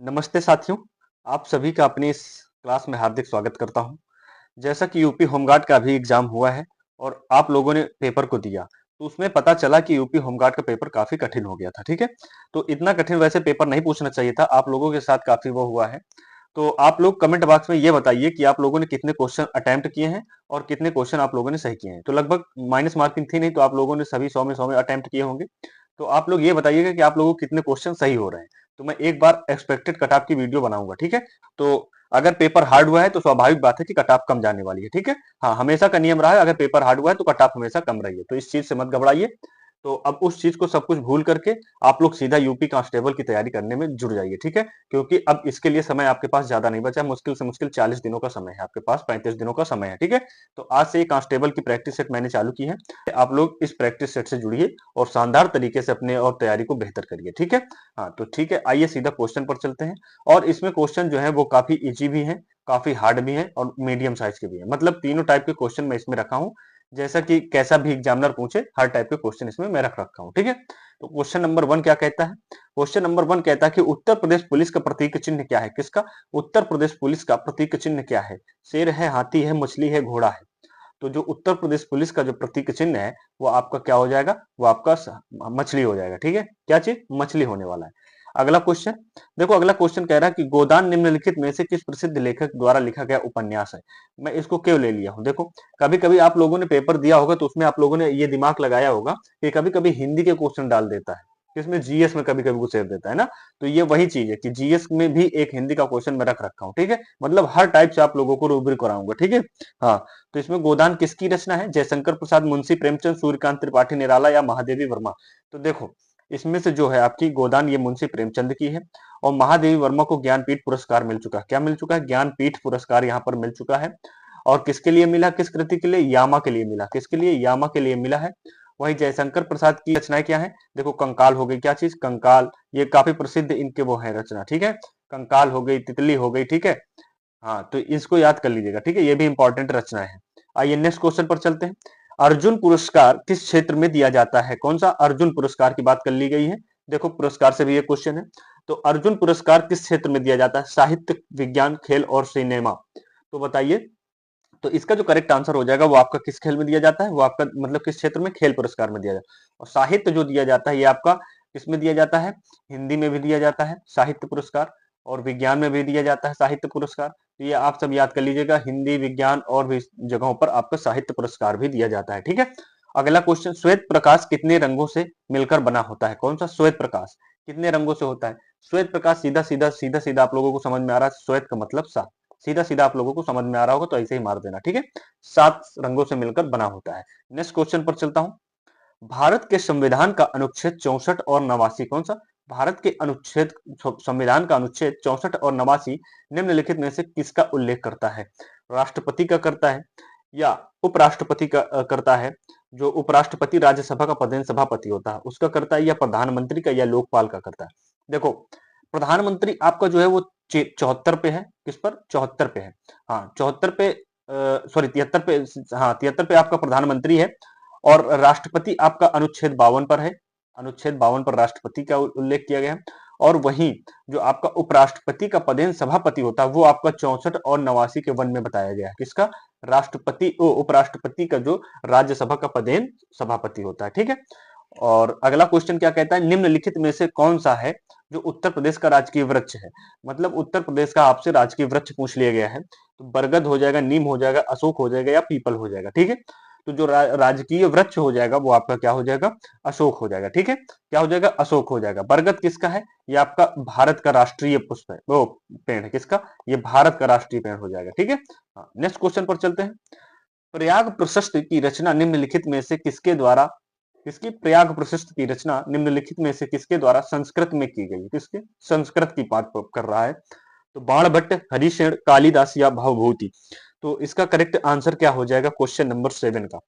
नमस्ते साथियों, आप सभी का अपनी इस क्लास में हार्दिक स्वागत करता हूं। जैसा कि यूपी होमगार्ड का भी एग्जाम हुआ है और आप लोगों ने पेपर को दिया, तो उसमें पता चला कि यूपी होमगार्ड का पेपर काफी कठिन हो गया था। ठीक है, तो इतना कठिन वैसे पेपर नहीं पूछना चाहिए था, आप लोगों के साथ काफी वो हुआ है। तो आप लोग कमेंट बॉक्स में ये बताइए कि आप लोगों ने कितने क्वेश्चन अटेम्प्ट किए हैं और कितने क्वेश्चन आप लोगों ने सही किए हैं। तो लगभग माइनस मार्किंग थी नहीं, तो आप लोगों ने सभी 100 में 100 में अटेम्प्ट किए होंगे। तो आप लोग ये बताइएगा कि आप लोगों को कितने क्वेश्चन सही हो रहे हैं। तो मैं एक बार एक्सपेक्टेड कट ऑफ की वीडियो बनाऊंगा। ठीक है, तो अगर पेपर हार्ड हुआ है तो स्वाभाविक बात है कि कट ऑफ कम जाने वाली है। ठीक है, हाँ, हमेशा का नियम रहा है, अगर पेपर हार्ड हुआ है तो कट ऑफ हमेशा कम रही है, तो इस चीज से मत घबराइए। तो अब उस चीज को सब कुछ भूल करके आप लोग सीधा यूपी कांस्टेबल की तैयारी करने में जुड़ जाइए। ठीक है, क्योंकि अब इसके लिए समय आपके पास ज्यादा नहीं बचा, मुश्किल से मुश्किल 40 दिनों का समय है आपके पास, 35 दिनों का समय है। ठीक है, तो आज से ये कांस्टेबल की प्रैक्टिस सेट मैंने चालू की है, आप लोग इस प्रैक्टिस सेट से जुड़िए और शानदार तरीके से अपने और तैयारी को बेहतर करिए। ठीक है, हाँ, तो ठीक है, आइए सीधा क्वेश्चन पर चलते हैं। और इसमें क्वेश्चन जो है वो काफी इजी भी है, काफी हार्ड भी है और मीडियम साइज के भी है। मतलब तीनों टाइप के क्वेश्चन मैं इसमें रखा हूं, जैसा कि कैसा भी एग्जामिनर पूछे हर टाइप के क्वेश्चन इसमें मैं रख रखा हूं। ठीक है, तो क्वेश्चन नंबर 1 क्या कहता है? क्वेश्चन नंबर 1 कहता है कि उत्तर प्रदेश पुलिस का प्रतीक चिन्ह क्या है? किसका? उत्तर प्रदेश पुलिस का प्रतीक चिन्ह क्या है? शेर है, हाथी है, मछली है, घोड़ा है? तो जो उत्तर प्रदेश पुलिस का जो प्रतीक चिन्ह है वो आपका क्या हो जाएगा? वो आपका मछली हो जाएगा। ठीक है, क्या चीज? मछली होने वाला है। अगला क्वेश्चन देखो, अगला क्वेश्चन कह रहा है कि गोदान निम्नलिखित में से किस प्रसिद्ध लेखक द्वारा लिखा गया उपन्यास है? मैं इसको क्यों ले लिया हूं? देखो, कभी कभी आप लोगों ने पेपर दिया होगा तो उसमें आप लोगों ने ये दिमाग लगाया होगा कि कभी कभी हिंदी के क्वेश्चन डाल देता है, किसमें? जीएस में कभी कभी घुसेड़ देता है ना। तो ये वही चीज है कि जीएस में भी एक हिंदी का क्वेश्चन मैं रख रखा हूँ। ठीक है, मतलब हर टाइप से आप लोगों को रूब्रिक कराऊंगा। ठीक है, हाँ, तो इसमें गोदान किसकी रचना है? जयशंकर प्रसाद, मुंशी प्रेमचंद, सूर्यकांत त्रिपाठी निराला या महादेवी वर्मा? तो देखो, इसमें से जो है आपकी गोदान ये मुंशी प्रेमचंद की है और महादेवी वर्मा को ज्ञानपीठ पुरस्कार मिल चुका है। क्या मिल चुका है? ज्ञानपीठ पुरस्कार यहाँ पर मिल चुका है। और किसके लिए मिला? किस कृति के लिए? यामा के लिए मिला। किसके लिए? यामा के लिए मिला है। वही जयशंकर प्रसाद की रचनाएं क्या है? देखो, कंकाल हो गई। क्या चीज? कंकाल, ये काफी प्रसिद्ध इनके वो है रचना। ठीक है, कंकाल हो गई, तितली हो गई। ठीक है, हाँ, तो इसको याद कर लीजिएगा। ठीक है, ये भी इंपॉर्टेंट रचना है। आइए नेक्स्ट क्वेश्चन पर चलते हैं। अर्जुन पुरस्कार किस क्षेत्र में दिया जाता है? कौन सा अर्जुन पुरस्कार की बात कर ली गई है? देखो, पुरस्कार से भी ये क्वेश्चन है। तो अर्जुन पुरस्कार किस क्षेत्र में दिया जाता है? साहित्य, विज्ञान, खेल और सिनेमा? तो बताइए। तो इसका जो करेक्ट आंसर हो जाएगा वो आपका किस खेल में दिया जाता है? वो आपका मतलब किस क्षेत्र में? खेल पुरस्कार में दिया जाता है। और साहित्य जो दिया जाता है ये आपका किस में दिया जाता है? हिंदी में भी दिया जाता है साहित्य पुरस्कार, और विज्ञान में भी दिया जाता है साहित्य पुरस्कार। तो ये आप सब याद कर लीजिएगा, हिंदी, विज्ञान और भी जगहों पर आपका साहित्य पुरस्कार भी दिया जाता है। ठीक है, अगला क्वेश्चन, श्वेत प्रकाश कितने रंगों से मिलकर बना होता है? कौन सा? श्वेत प्रकाश कितने रंगों से होता है? श्वेत प्रकाश सीधा सीधा सीधा सीधा आप लोगों को समझ में आ रहा है, श्वेत का मतलब सात। सीधा सीधा आप लोगों को समझ में आ रहा होगा तो ऐसे ही मार देना। ठीक है, 7 रंगों से मिलकर बना होता है। नेक्स्ट क्वेश्चन पर चलता हूं। भारत के संविधान का अनुच्छेद 64 और 89 कौन सा? भारत के अनुच्छेद संविधान का अनुच्छेद 64 और 89 निम्नलिखित में से किसका उल्लेख करता है? राष्ट्रपति का करता है या उपराष्ट्रपति का करता है? जो उपराष्ट्रपति राज्यसभा का पदेन सभापति होता है उसका करता है, या प्रधानमंत्री का, या लोकपाल का करता है? देखो, प्रधानमंत्री आपका जो है वो 74 पे है। किस पर? 74 पे है। हाँ, 74 पे, सॉरी 73 पे। हाँ, 73 पे आपका प्रधानमंत्री है। और राष्ट्रपति आपका अनुच्छेद 52 पर है। अनुच्छेद 52 पर राष्ट्रपति का उल्लेख किया गया है। और वहीं जो आपका उपराष्ट्रपति का पदेन सभापति होता है वो आपका 64 और 89 के वन में बताया गया है। किसका? राष्ट्रपति उपराष्ट्रपति का जो राज्यसभा का पदेन सभापति होता है। ठीक है, और अगला क्वेश्चन क्या कहता है? निम्नलिखित में से कौन सा है जो उत्तर प्रदेश का राजकीय वृक्ष है? मतलब उत्तर प्रदेश का आपसे राजकीय वृक्ष पूछ लिया गया है, तो बरगद हो जाएगा, नीम हो जाएगा, अशोक हो जाएगा या पीपल हो जाएगा। ठीक है, तो जो राजकीय वृक्ष हो जाएगा वो आपका क्या हो जाएगा? अशोक हो जाएगा। ठीक है, क्या हो जाएगा? अशोक हो जाएगा। बरगद किसका है? ये आपका भारत का राष्ट्रीय पुष्प है, वो पेड़ है। किसका? ये भारत का राष्ट्रीय पेड़ हो जाएगा। ठीक है, नेक्स्ट क्वेश्चन पर चलते हैं। प्रयाग प्रशस्त की रचना निम्नलिखित में से किसके द्वारा, किसकी? प्रयाग प्रशस्त की रचना निम्नलिखित में से किसके द्वारा संस्कृत में की गई? किसके? संस्कृत की बात कर रहा है। तो बाणभट्ट, हरिशेन, कालिदास या भवभूति? तो इसका करेक्ट आंसर क्या हो जाएगा क्वेश्चन नंबर 7 का?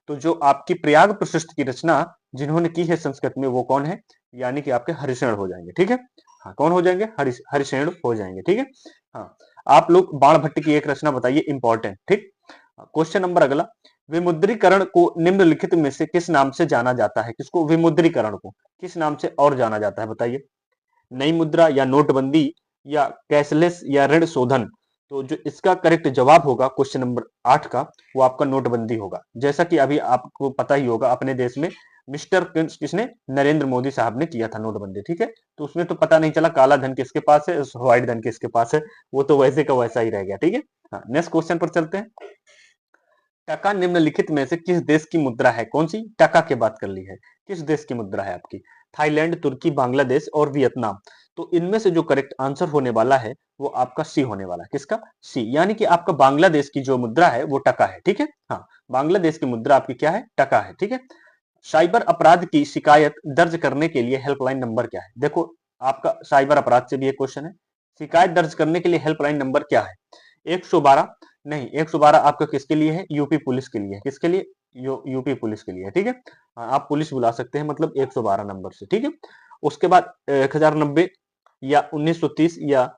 तो जो आपकी प्रयाग प्रशस्त की रचना जिन्होंने की है संस्कृत में वो कौन है? यानी कि आपके हरिशेन हो जाएंगे। ठीक है, हाँ, कौन हो जाएंगे? हरिशेन हो जाएंगे। ठीक है, हाँ, आप लोग बाणभट्ट की एक रचना बताइए, इंपॉर्टेंट। ठीक, क्वेश्चन नंबर अगला, विमुद्रीकरण को निम्नलिखित में से किस नाम से जाना जाता है? किसको? विमुद्रीकरण को किस नाम से और जाना जाता है? बताइए। नई मुद्रा, या नोटबंदी, या कैशलेस या ऋण शोधन? तो जो इसका करेक्ट जवाब होगा क्वेश्चन नंबर 8 का, वो आपका नोटबंदी होगा। जैसा कि अभी आपको पता ही होगा, अपने देश में मिस्टर किसने, नरेंद्र मोदी साहब ने किया था नोटबंदी, ठीक है। तो उसमें तो पता नहीं चला काला धन किसके पास है, व्हाइट धन किसके पास है, वो तो वैसे का वैसा ही रह गया, ठीक है। हाँ, नेक्स्ट क्वेश्चन पर चलते हैं। टका निम्नलिखित में से किस देश की मुद्रा है? कौन सी? टका की बात कर ली है, किस देश की मुद्रा है आपकी? थाईलैंड, तुर्की, बांग्लादेश और वियतनाम। तो इनमें से जो करेक्ट आंसर होने वाला है वो आपका सी होने वाला है। किसका? सी, यानी कि आपका बांग्लादेश की जो मुद्रा है वो टका है, ठीक है। हाँ, बांग्लादेश की मुद्रा आपकी क्या है? टका है, ठीक है। साइबर अपराध की शिकायत दर्ज करने के लिए हेल्पलाइन नंबर क्या है? देखो, आपका साइबर अपराध से भी एक क्वेश्चन है। शिकायत दर्ज करने के लिए हेल्पलाइन नंबर क्या है? 112? नहीं, 112 आपका किसके लिए है? यूपी पुलिस के लिए है। किसके लिए? यूपी पुलिस के लिए है, ठीक है। हाँ, आप पुलिस बुला सकते हैं मतलब 112 नंबर से, ठीक है। उसके बाद 1090 या 1930 या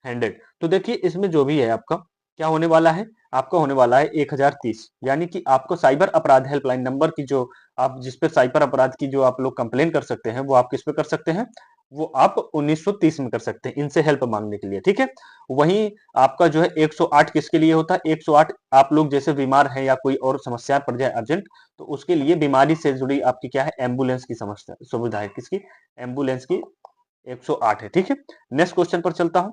100। तो देखिए, इसमें जो भी है आपका क्या होने वाला है? आपका होने वाला है 1030, यानी कि आपको साइबर अपराध हेल्पलाइन नंबर की जो आप जिस पे साइबर अपराध की जो आप लोग कंप्लेन कर सकते हैं, वो आप किस पे कर सकते हैं? वो आप 1930 में कर सकते हैं, इनसे हेल्प मांगने के लिए, ठीक है। वहीं आपका जो है 108 किसके लिए होता है? 108 आप लोग जैसे बीमार हैं या कोई और समस्या पड़ जाए अर्जेंट, तो उसके लिए बीमारी से जुड़ी आपकी क्या है? एम्बुलेंस की समस्या सुविधा है। किसकी? एम्बुलेंस की 108 है, ठीक है। नेक्स्ट क्वेश्चन पर चलता हूं।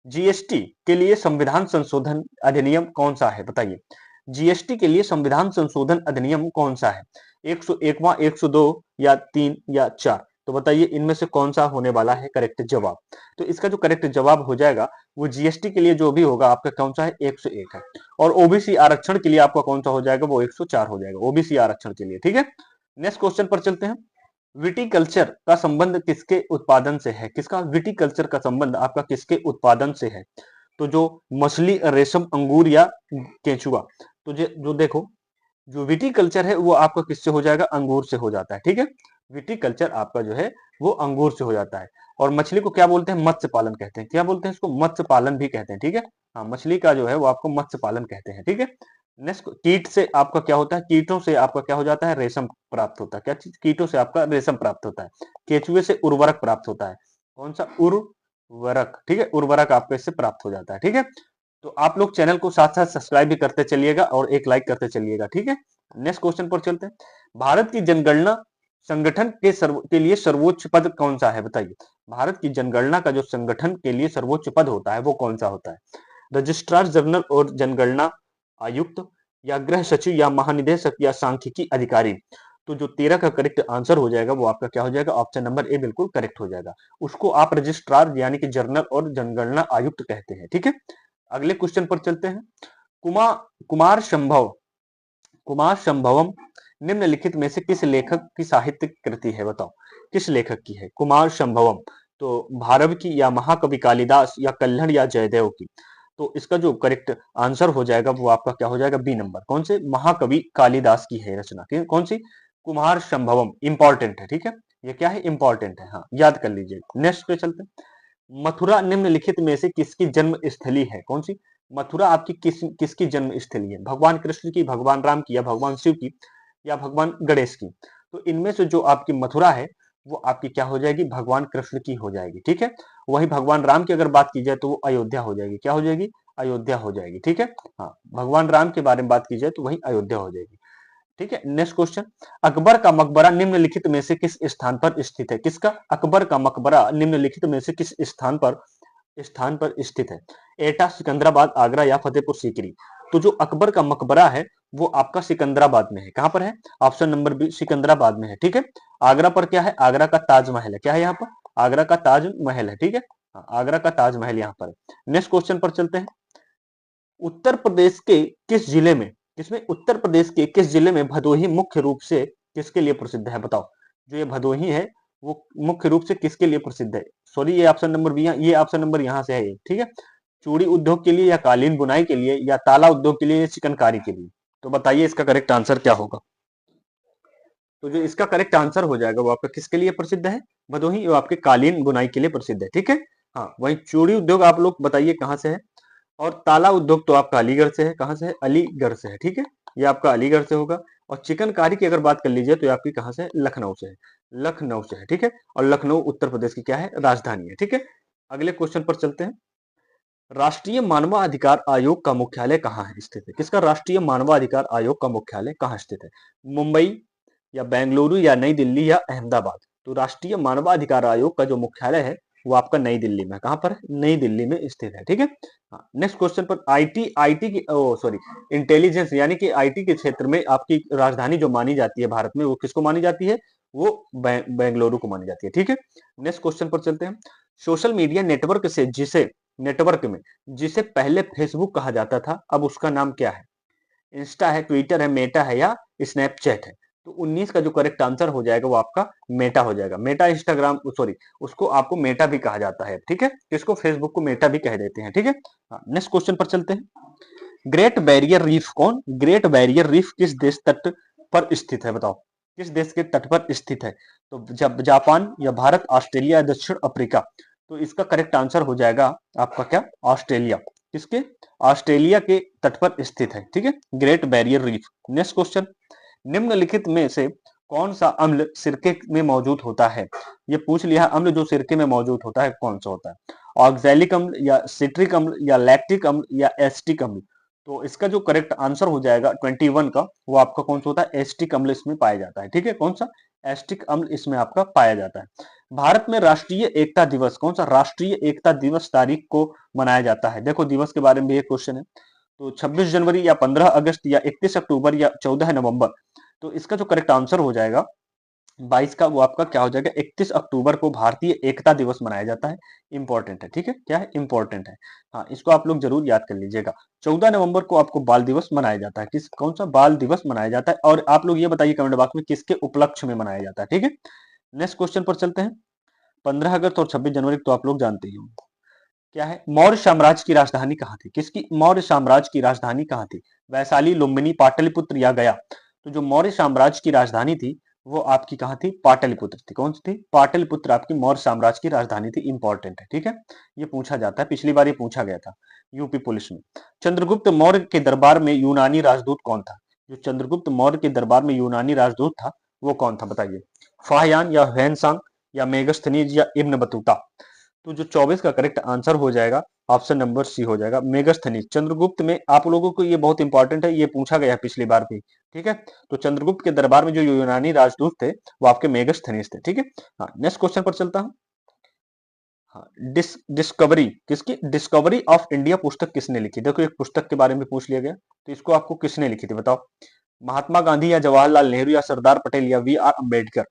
जीएसटी के लिए संविधान संशोधन अधिनियम कौन सा है? बताइए, जीएसटी के लिए संविधान संशोधन अधिनियम कौन सा है? 101वां, 102 या 3 या 4? तो बताइए, इनमें से कौन सा होने वाला है करेक्ट जवाब? तो इसका जो करेक्ट जवाब हो जाएगा वो जीएसटी के लिए जो भी होगा आपका कौन सा है? 101 है। और ओबीसी आरक्षण के लिए आपका कौन सा हो जाएगा? वो 104 हो जाएगा, ओबीसी आरक्षण के लिए, ठीक है। नेक्स्ट क्वेश्चन पर चलते हैं। विटिकल्चर का संबंध किसके उत्पादन से है? किसका? विटिकल्चर का संबंध आपका किसके उत्पादन से है? तो जो मछली, रेशम, अंगूर या केंचुआ? तो जो देखो, जो विटिकल्चर है वो आपका किससे हो जाएगा? अंगूर से हो जाता है, ठीक है। विटिकल्चर आपका जो है वो अंगूर से हो जाता है। और मछली को क्या बोलते हैं? मत्स्य पालन कहते हैं। क्या बोलते हैं इसको? मत्स्य पालन भी कहते हैं, ठीक है। हाँ, मछली का जो है वो आपको मत्स्य पालन कहते हैं, ठीक है। नेक्स्ट, कीट से आपका क्या होता है? कीटों से आपका क्या हो जाता है? रेशम प्राप्त होता है। क्या चीज? कीटों से आपका रेशम प्राप्त होता है। केचुए से उर्वरक प्राप्त होता है। कौन सा? उर्वरक, ठीक है। उर्वरक आपको इससे प्राप्त हो जाता है, ठीक है। तो आप लोग चैनल को साथ साथ सब्सक्राइब भी करते चलिएगा और एक लाइक करते चलिएगा, ठीक है। नेक्स्ट क्वेश्चन पर चलते हैं। भारत की जनगणना संगठन के लिए सर्वोच्च पद कौन सा है? बताइए, भारत की जनगणना का जो संगठन के लिए सर्वोच्च पद होता है वो कौन सा होता है? रजिस्ट्रार जनरल और जनगणना आयुक्त, या गृह सचिव, या महानिदेशक, या सांख्यिकी अधिकारी? तो जो 13 का करेक्ट आंसर हो जाएगा वो आपका क्या हो जाएगा? ऑप्शन नंबर ए बिल्कुल करेक्ट हो जाएगा। उसको आप रजिस्ट्रार यानी कि जनरल और जनगणना आयुक्त कहते हैं, ठीक है। अगले क्वेश्चन पर चलते हैं। कुमार कुमार संभव कुमार संभवम निम्नलिखित में से किस लेखक की साहित्यिक कृति है? बताओ, किस लेखक की है कुमार संभवम? तो भारव की, या महाकवि कालिदास, या कल्हड़, या जयदेव की? तो इसका जो करेक्ट आंसर हो जाएगा वो आपका क्या हो जाएगा? B number. कौन से? महाकवि कालिदास की है रचना। कौन सी? कुमार संभवम। इंपॉर्टेंट है, ठीक है। ये क्या है? इंपॉर्टेंट है, हाँ, याद कर लीजिए। नेक्स्ट पे चलते हैं। मथुरा निम्नलिखित में से किसकी जन्म स्थली है? कौन सी? मथुरा आपकी किसकी जन्म स्थली है? भगवान कृष्ण की, भगवान राम की, या भगवान शिव की, या भगवान गणेश की? तो इनमें से जो आपकी मथुरा है वो आपकी क्या हो जाएगी? भगवान कृष्ण की हो जाएगी, ठीक है। वही भगवान राम की अगर बात की जाए तो वो अयोध्या हो जाएगी। क्या हो जाएगी? अयोध्या हो जाएगी, ठीक है। हाँ, भगवान राम के बारे में बात की जाए तो वही अयोध्या हो जाएगी, ठीक है। Next question. अकबर का मकबरा निम्नलिखित में से किस स्थान पर स्थित है? किसका? अकबर का मकबरा निम्नलिखित में से किस स्थान पर स्थित है? एटा, सिकंदराबाद, आगरा, या फतेहपुर सीकरी? तो जो अकबर का मकबरा है वो आपका सिकंदराबाद में है। कहां पर है? ऑप्शन नंबर बी, सिकंदराबाद में है, ठीक है। आगरा पर क्या है? आगरा का ताजमहल है। क्या है यहाँ पर? आगरा का ताजमहल है, ठीक है। हाँ, आगरा का ताजमहल यहाँ पर है। नेक्स्ट क्वेश्चन पर चलते हैं। उत्तर प्रदेश के किस जिले में किसमें उत्तर प्रदेश के किस जिले में भदोही मुख्य रूप से किसके लिए प्रसिद्ध है? बताओ, जो ये भदोही है वो मुख्य रूप से किसके लिए प्रसिद्ध है? सॉरी, ये ऑप्शन नंबर बी, ये ऑप्शन नंबर यहाँ से है, ठीक है। चूड़ी उद्योग के लिए, या कालीन बुनाई के लिए, या ताला उद्योग के लिए, या चिकनकारी के लिए? तो बताइए इसका करेक्ट आंसर क्या होगा? तो जो इसका करेक्ट आंसर हो जाएगा वो आपका किसके लिए प्रसिद्ध है? भदोही, वो आपके कालीन बुनाई के लिए प्रसिद्ध है, ठीक है। हाँ, वही चूड़ी उद्योग आप लोग बताइए कहाँ से है। और ताला उद्योग तो आपका अलीगढ़ से है। कहाँ से है? अलीगढ़ से है, ठीक है। ये आपका अलीगढ़ से होगा। और चिकनकारी की अगर बात कर लीजिए तो ये आपकी कहाँ से है? लखनऊ से है। लखनऊ से है, ठीक है। और लखनऊ उत्तर प्रदेश की क्या है? राजधानी है, ठीक है। अगले क्वेश्चन पर चलते हैं। राष्ट्रीय मानवाधिकार आयोग का मुख्यालय कहाँ है स्थित है? किसका राष्ट्रीय मानवाधिकार आयोग का मुख्यालय कहाँ स्थित है? मुंबई या बेंगलुरु या नई दिल्ली या अहमदाबाद? तो राष्ट्रीय मानवाधिकार आयोग का जो मुख्यालय है वो आपका नई दिल्ली में, कहां पर है? नई दिल्ली में स्थित है, ठीक है। नेक्स्ट क्वेश्चन पर आईटी आईटी की सॉरी इंटेलिजेंस यानी कि आईटी के क्षेत्र में आपकी राजधानी जो मानी जाती है भारत में, वो किसको मानी जाती है? वो बेंगलुरु को मानी जाती है, ठीक है। नेक्स्ट क्वेश्चन पर चलते हैं। सोशल मीडिया नेटवर्क से जिसे नेटवर्क में जिसे पहले फेसबुक कहा जाता था, अब उसका नाम क्या है? इंस्टा है, ट्विटर है, मेटा है या स्नैपचैट है? तो 19 का जो करेक्ट आंसर हो जाएगा वो आपका मेटा हो जाएगा। मेटा इंस्टाग्राम सॉरी उसको आपको मेटा भी कहा जाता है, ठीक है। इसको फेसबुक को मेटा भी कह देते हैं, ठीक है। नेक्स्ट क्वेश्चन पर चलते हैं। ग्रेट बैरियर रीफ कौन? ग्रेट बैरियर रीफ किस देश तट पर स्थित है? बताओ किस देश के तट पर स्थित है? तो जब जापान या भारत, ऑस्ट्रेलिया या दक्षिण अफ्रीका? तो इसका करेक्ट आंसर हो जाएगा आपका क्या? ऑस्ट्रेलिया। किसके? ऑस्ट्रेलिया के तट पर स्थित है, ठीक है, great barrier reef. Next question. निम्नलिखित में से कौन सा अम्ल सिरके में मौजूद होता है? ये पूछ लिया, अम्ल जो सिरके में मौजूद होता है कौन सा होता है? ऑक्सैलिक अम्ल या सिट्रिक अम्ल या लैक्टिक अम्ल या एसिटिक अम्ल? तो इसका जो करेक्ट आंसर हो जाएगा 21 का, वो आपका कौन सा होता है? एसिटिक अम्ल इसमें पाया जाता है, ठीक है। कौन सा? एसिटिक अम्ल इसमें आपका पाया जाता है। भारत में राष्ट्रीय एकता दिवस कौन सा? राष्ट्रीय एकता दिवस तारीख को मनाया जाता है? देखो दिवस के बारे में भी एक क्वेश्चन है। तो 26 जनवरी या 15 अगस्त या 31 अक्टूबर या 14 नवंबर? तो इसका जो करेक्ट आंसर हो जाएगा 22 का, वो आपका क्या हो जाएगा? 31 अक्टूबर को भारतीय एकता दिवस मनाया जाता है। इंपॉर्टेंट है, ठीक है। क्या है? इंपॉर्टेंट है। हाँ, इसको आप लोग जरूर याद कर लीजिएगा। 14 नवंबर को आपको बाल दिवस मनाया जाता है। किस कौन सा बाल दिवस मनाया जाता है? और आप लोग ये बताइए कमेंट बॉक्स में किसके उपलक्ष्य में मनाया जाता है, ठीक है। नेक्स्ट क्वेश्चन पर चलते हैं। 15 अगस्त और 26 जनवरी तो आप लोग जानते ही हो। क्या है? मौर्य साम्राज्य की राजधानी कहाँ थी? किसकी? मौर्य साम्राज्य की राजधानी कहाँ थी? वैशाली, लुम्बिनी, पाटलिपुत्र या गया? तो जो मौर्य साम्राज्य की राजधानी थी वो आपकी कहाँ थी? पाटलिपुत्र थी। कौन सी थी? पाटलिपुत्र आपकी मौर्य साम्राज्य की राजधानी थी। इंपॉर्टेंट है, ठीक है। ये पूछा जाता है, पिछली बार ये पूछा गया था यूपी पुलिस में। चंद्रगुप्त मौर्य के दरबार में यूनानी राजदूत कौन था? जो चंद्रगुप्त मौर्य के दरबार में यूनानी राजदूत था वो कौन था? बताइए। फाहयान या ह्वेनसांग या मेगस्थनीज या इब्न बतूता? तो जो 24 का करेक्ट आंसर हो जाएगा ऑप्शन नंबर सी हो जाएगा, मेगस्थनीज। चंद्रगुप्त में आप लोगों को ये बहुत इंपॉर्टेंट है, ये पूछा गया है पिछली बार भी, ठीक है। तो चंद्रगुप्त के दरबार में जो यूनानी राजदूत थे वो आपके मेगस्थनीज थे, ठीक है। हाँ, नेक्स्ट क्वेश्चन पर चलता हूँ। हाँ, डिस्कवरी किसकी? डिस्कवरी ऑफ इंडिया पुस्तक किसने लिखी? देखो एक पुस्तक के बारे में पूछ लिया गया, तो इसको आपको किसने लिखी थी बताओ? महात्मा गांधी या जवाहरलाल नेहरू या सरदार पटेल या वी आर अम्बेडकर?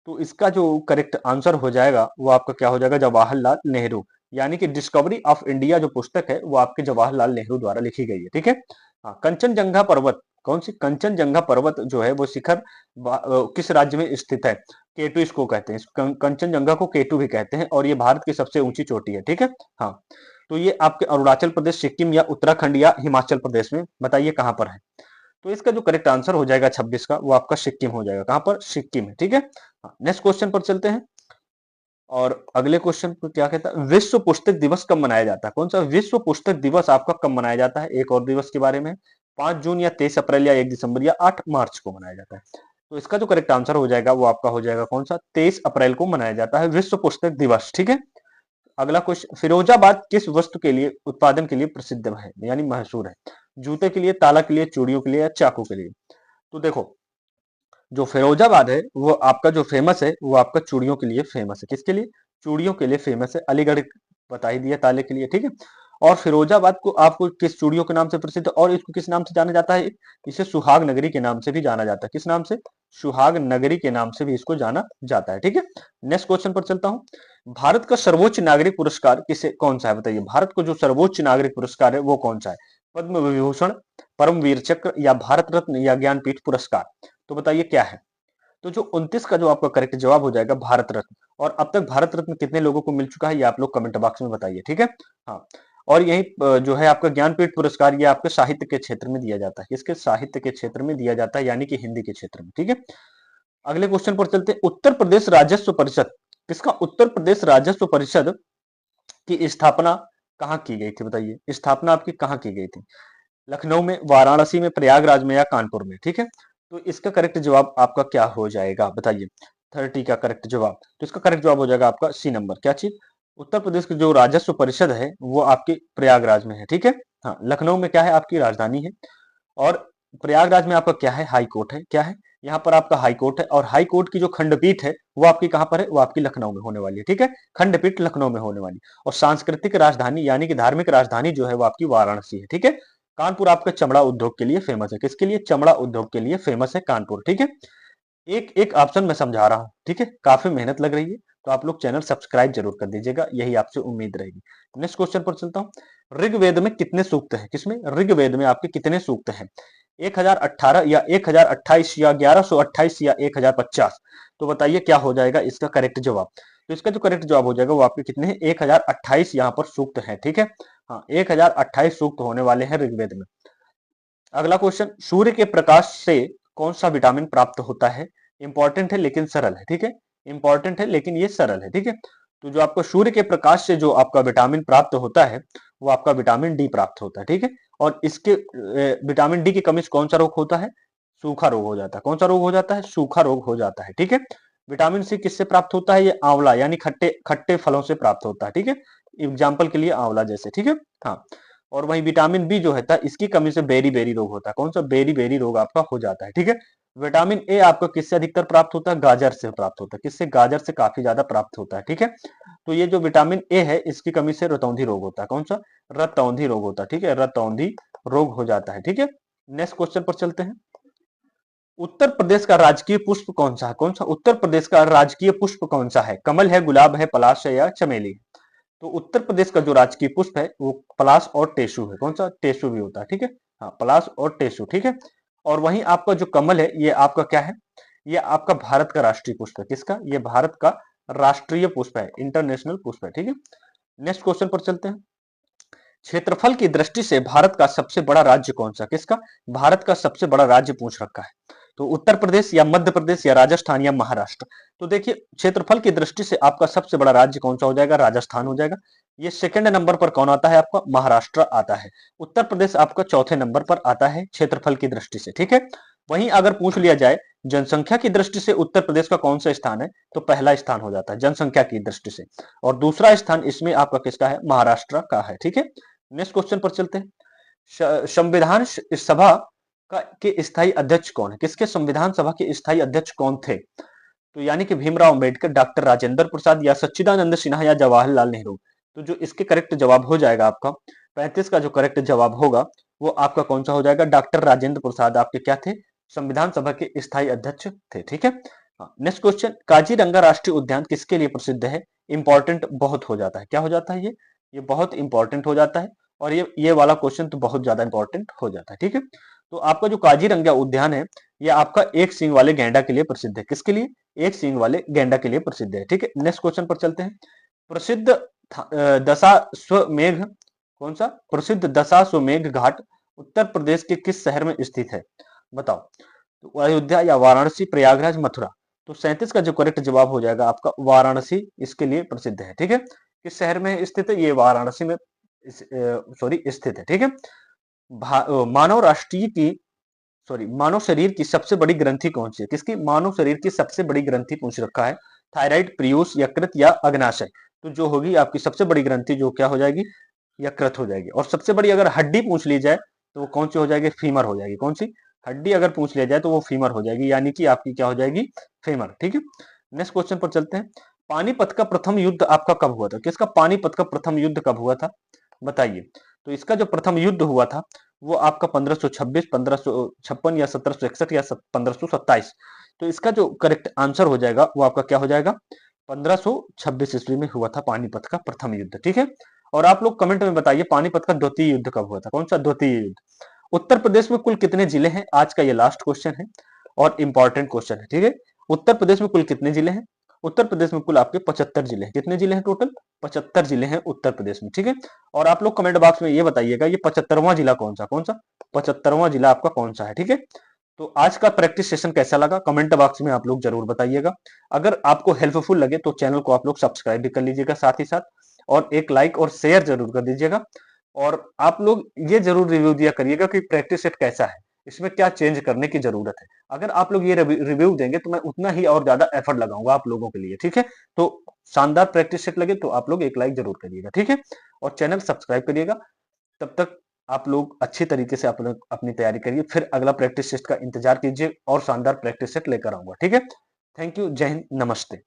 तो इसका जो करेक्ट आंसर हो जाएगा वो आपका क्या हो जाएगा? जवाहरलाल नेहरू। यानी कि डिस्कवरी ऑफ इंडिया जो पुस्तक है वो आपके जवाहरलाल नेहरू द्वारा लिखी गई है, ठीक है। हाँ, कंचनजंगा पर्वत कौन सी? कंचनजंगा पर्वत जो है वो शिखर किस राज्य में स्थित है? केटू इसको कहते हैं, कंचनजंगा को केटू भी कहते हैं और ये भारत की सबसे ऊंची चोटी है, ठीक है। हाँ, तो ये आपके अरुणाचल प्रदेश, सिक्किम या उत्तराखंड या हिमाचल प्रदेश में? बताइए कहां पर है? तो इसका जो करेक्ट आंसर हो जाएगा 26 का, वो आपका सिक्किम हो जाएगा। कहां पर? सिक्किम है, ठीक है। नेक्स्ट क्वेश्चन पर चलते हैं। और अगले क्वेश्चन को क्या कहता है? विश्व पुस्तक दिवस कब मनाया जाता है? कौन सा विश्व पुस्तक दिवस आपका कब मनाया जाता है? एक और दिवस के बारे में, 5 जून या 23 अप्रैल या 1 दिसंबर या 8 मार्च को मनाया जाता है? तो इसका जो करेक्ट आंसर हो जाएगा वो आपका हो जाएगा कौन सा? 23 अप्रैल को मनाया जाता है विश्व पुस्तक दिवस, ठीक है। अगला क्वेश्चन। फिरोजाबाद किस वस्तु के लिए उत्पादन के लिए प्रसिद्ध है यानी मशहूर है? जूते के लिए, ताला के लिए, चूड़ियों के लिए या चाकू के लिए? तो देखो जो फिरोजाबाद है वो आपका जो फेमस है वो आपका चूड़ियों के लिए फेमस है। किसके लिए? चूड़ियों के लिए फेमस है। अलीगढ़ बता ही दिया ताले के लिए, ठीक है। और फिरोजाबाद को आपको किस चूड़ियों के नाम से प्रसिद्ध है और इसको किस नाम से जाना जाता है? इसे सुहाग नगरी के नाम से भी जाना जाता है। किस नाम से? सुहाग नगरी के नाम से भी इसको जाना जाता है, ठीक है। नेक्स्ट क्वेश्चन पर चलता हूं। भारत का सर्वोच्च नागरिक पुरस्कार किसे कौन सा है? बताइए। भारत को जो सर्वोच्च नागरिक पुरस्कार है वो कौन सा है? पद्म विभूषण, परमवीर चक्र या भारत रत्न या ज्ञानपीठ पुरस्कार? तो बताइए क्या है? तो जो 29 का जो आपका करेक्ट जवाब हो जाएगा भारत रत्न। और अब तक भारत रत्न कितने लोगों को मिल चुका है ये आप लोग कमेंट बॉक्स में बताइए, ठीक है। हाँ, और यही जो है आपका ज्ञानपीठ पुरस्कार ये आपके साहित्य के क्षेत्र में दिया जाता है। किसके? साहित्य के क्षेत्र में दिया जाता है यानी कि हिंदी के क्षेत्र में, ठीक है। अगले क्वेश्चन पर चलते हैं। उत्तर प्रदेश राजस्व परिषद किसका? उत्तर प्रदेश राजस्व परिषद की स्थापना कहाँ की गई थी? बताइए स्थापना आपकी कहाँ की गई थी? लखनऊ में, वाराणसी में, प्रयागराज में या कानपुर में? ठीक है, तो इसका करेक्ट जवाब आपका क्या हो जाएगा? बताइए 30 का करेक्ट जवाब। तो इसका करेक्ट जवाब हो जाएगा आपका सी नंबर। क्या चीज? उत्तर प्रदेश की जो राजस्व परिषद है वो आपकी प्रयागराज में है, ठीक है। हाँ, लखनऊ में क्या है, आपकी राजधानी है। और प्रयागराज में आपका क्या है, हाई कोर्ट है, क्या है, यहाँ पर आपका हाई कोर्ट है। और हाई कोर्ट की जो खंडपीठ है वो आपकी कहाँ पर है, वो आपकी लखनऊ में होने वाली है, ठीक है। खंडपीठ लखनऊ में होने वाली। और सांस्कृतिक राजधानी यानी कि धार्मिक राजधानी जो है वो आपकी वाराणसी है, ठीक है। कानपुर आपका चमड़ा उद्योग के लिए फेमस है, किसके लिए, चमड़ा उद्योग के लिए फेमस है कानपुर, ठीक है। एक एक ऑप्शन मैं समझा रहा हूँ, ठीक है, काफी मेहनत लग रही है, तो आप लोग चैनल सब्सक्राइब जरूर कर दीजिएगा, यही आपसे उम्मीद रहेगी। नेक्स्ट क्वेश्चन पर चलता हूँ। ऋग्वेद में कितने सूक्त हैं, किसमें, ऋग्वेद में आपके कितने सूक्त हैं, 1018 या 1028 या 1128 या 1050? तो बताइए क्या हो जाएगा इसका करेक्ट जवाब। तो इसका जो करेक्ट जवाब हो जाएगा वो आपके कितने हैं, 1028 यहाँ पर सूक्त हैं, ठीक है। हाँ, 1028 सूक्त होने वाले हैं ऋग्वेद में। अगला क्वेश्चन, सूर्य के प्रकाश से कौन सा विटामिन प्राप्त होता है। इंपॉर्टेंट है लेकिन सरल है, ठीक है। इंपॉर्टेंट है लेकिन ये सरल है, ठीक है। तो जो आपको सूर्य के प्रकाश से जो आपका विटामिन प्राप्त होता है वो आपका विटामिन डी प्राप्त होता है, ठीक है। और इसके विटामिन डी की कमी से कौन सा रोग होता है, सूखा रोग हो जाता है। कौन सा रोग हो जाता है, सूखा रोग हो जाता है, ठीक है। विटामिन सी किससे प्राप्त होता है, ये आंवला यानी खट्टे खट्टे फलों से प्राप्त होता है, ठीक है। एग्जाम्पल के लिए आंवला जैसे, ठीक है। हाँ, और वही विटामिन बी जो है इसकी कमी से बेरी बेरी रोग होता है। कौन सा, बेरी बेरी रोग आपका हो जाता है, ठीक है। विटामिन ए आपको किससे अधिकतर प्राप्त होता है, गाजर से प्राप्त होता है। किससे, गाजर से काफी ज्यादा प्राप्त होता है, ठीक है। तो ये जो विटामिन ए है इसकी कमी से रतौंधी रोग होता है। कौन सा, रतौंधी रोग होता है, ठीक है, रतौंधी रोग हो जाता है, ठीक है। नेक्स्ट क्वेश्चन पर चलते हैं। उत्तर प्रदेश का राजकीय पुष्प कौन सा है, कौन सा, उत्तर प्रदेश का राजकीय पुष्प कौन सा है, कमल है, गुलाब है, पलाश है या चमेली है? तो उत्तर प्रदेश का जो राजकीय पुष्प है वो पलाश और टेसु है। कौन सा, टेसु भी होता है, ठीक है। हाँ, पलाश और टेसु, ठीक है। और वहीं आपका जो कमल है ये आपका क्या है, ये आपका भारत का राष्ट्रीय पुष्प है। किसका, ये भारत का राष्ट्रीय पुष्प है, इंटरनेशनल पुष्प है, ठीक है। नेक्स्ट क्वेश्चन पर चलते हैं। क्षेत्रफल की दृष्टि से भारत का सबसे बड़ा राज्य कौन सा, किसका, भारत का सबसे बड़ा राज्य पूछ रखा है। तो उत्तर प्रदेश या मध्य प्रदेश या राजस्थान या महाराष्ट्र? तो देखिए क्षेत्रफल की दृष्टि से आपका सबसे बड़ा राज्य कौन सा हो जाएगा, राजस्थान हो जाएगा। ये सेकंड नंबर पर कौन आता है, आपका महाराष्ट्र आता है। उत्तर प्रदेश आपका चौथे नंबर पर आता है क्षेत्रफल की दृष्टि से, ठीक है। वहीं अगर पूछ लिया जाए जनसंख्या की दृष्टि से उत्तर प्रदेश का कौन सा स्थान है, तो पहला स्थान हो जाता है जनसंख्या की दृष्टि से। और दूसरा स्थान इसमें आपका किसका है, महाराष्ट्र का है, ठीक है। नेक्स्ट क्वेश्चन पर चलते हैं। संविधान सभा का के स्थायी अध्यक्ष कौन है, किसके संविधान सभा के स्थायी अध्यक्ष कौन थे? तो यानी कि भीमराव अंबेडकर, डॉक्टर राजेंद्र प्रसाद या सच्चिदानंद सिन्हा या जवाहरलाल नेहरू? तो जो इसके करेक्ट जवाब हो जाएगा आपका 35 का जो करेक्ट जवाब होगा वो आपका कौन सा हो जाएगा, डॉक्टर राजेंद्र प्रसाद आपके क्या थे, संविधान सभा के स्थायी अध्यक्ष थे, ठीक है। नेक्स्ट क्वेश्चन, काजीरंगा राष्ट्रीय उद्यान किसके लिए प्रसिद्ध है? इंपॉर्टेंट बहुत हो जाता है, क्या हो जाता है ये बहुत इंपॉर्टेंट हो जाता है। और ये वाला क्वेश्चन तो बहुत ज्यादा इंपॉर्टेंट हो जाता है, ठीक है। तो आपका जो काजीरंगा उद्यान है ये आपका एक सींग वाले गैंडा के लिए प्रसिद्ध है। किसके लिए, एक सींग वाले गैंडा के लिए प्रसिद्ध है, ठीक है। नेक्स्ट क्वेश्चन पर चलते हैं। प्रसिद्ध दशाश्वमेध, कौन सा, प्रसिद्ध दशाश्वमेध घाट उत्तर प्रदेश के किस शहर में स्थित है, बताओ। तो अयोध्या या वाराणसी, प्रयागराज, मथुरा? तो 37 का जो करेक्ट जवाब हो जाएगा आपका वाराणसी इसके लिए प्रसिद्ध है, ठीक है। किस शहर में स्थित है, ये वाराणसी में सॉरी स्थित है, ठीक है। मानव राष्ट्रीय की सॉरी मानव शरीर की सबसे बड़ी ग्रंथि कौन सी है, किसकी, मानव शरीर की सबसे बड़ी ग्रंथि पूछ रखा है, थायराइड, प्रियूष, यकृत या अग्नाशय? तो जो होगी आपकी सबसे बड़ी ग्रंथि जो क्या हो जाएगी, यकृत हो जाएगी। और सबसे बड़ी अगर हड्डी पूछ ली जाए तो वो कौन सी हो जाएगी, फीमर हो जाएगी। कौन सी हड्डी अगर पूछ लिया जाए तो वो फीमर हो जाएगी, यानी कि आपकी क्या हो जाएगी, फीमर, ठीक है। नेक्स्ट क्वेश्चन पर चलते हैं। पानीपत का प्रथम युद्ध आपका कब हुआ था, किसका, पानीपत का प्रथम युद्ध कब हुआ था, बताइए। तो इसका जो प्रथम युद्ध हुआ था वो आपका 1526, 1556 या 1761 या 1527? तो इसका जो करेक्ट आंसर हो जाएगा वो आपका क्या हो जाएगा, 1526 ईस्वी में हुआ था पानीपत का प्रथम युद्ध, ठीक है। और आप लोग कमेंट में बताइए पानीपत का द्वितीय युद्ध कब हुआ था, कौन सा द्वितीय युद्ध। उत्तर प्रदेश में कुल कितने जिले हैं, आज का ये लास्ट क्वेश्चन है और इंपॉर्टेंट क्वेश्चन है, ठीक है। उत्तर प्रदेश में कुल कितने जिले हैं, उत्तर प्रदेश में कुल आपके 75 जिले हैं। कितने जिले हैं टोटल, 75 जिले हैं उत्तर प्रदेश में, ठीक है। और आप लोग कमेंट बॉक्स में ये बताइएगा ये 75वां जिला कौन सा, कौन सा 75वां जिला आपका कौन सा है, ठीक है। तो आज का प्रैक्टिस सेशन कैसा लगा कमेंट बॉक्स में आप लोग जरूर बताइएगा। अगर आपको हेल्पफुल लगे तो चैनल को आप लोग सब्सक्राइब भी कर लीजिएगा साथ ही साथ, और एक लाइक और शेयर जरूर कर दीजिएगा। और आप लोग ये जरूर रिव्यू दिया करिएगा कि प्रैक्टिस सेट कैसा है, इसमें क्या चेंज करने की जरूरत है। अगर आप लोग ये रिव्यू देंगे तो मैं उतना ही और ज्यादा एफर्ट लगाऊंगा आप लोगों के लिए, ठीक है। तो शानदार प्रैक्टिस सेट लगे तो आप लोग एक लाइक जरूर करिएगा, ठीक है, और चैनल सब्सक्राइब करिएगा। तब तक आप लोग अच्छी तरीके से अपनी तैयारी करिए, फिर अगला प्रैक्टिस सेट का इंतजार कीजिए और शानदार प्रैक्टिस सेट लेकर आऊंगा, ठीक है। थैंक यू, जय हिंद, नमस्ते।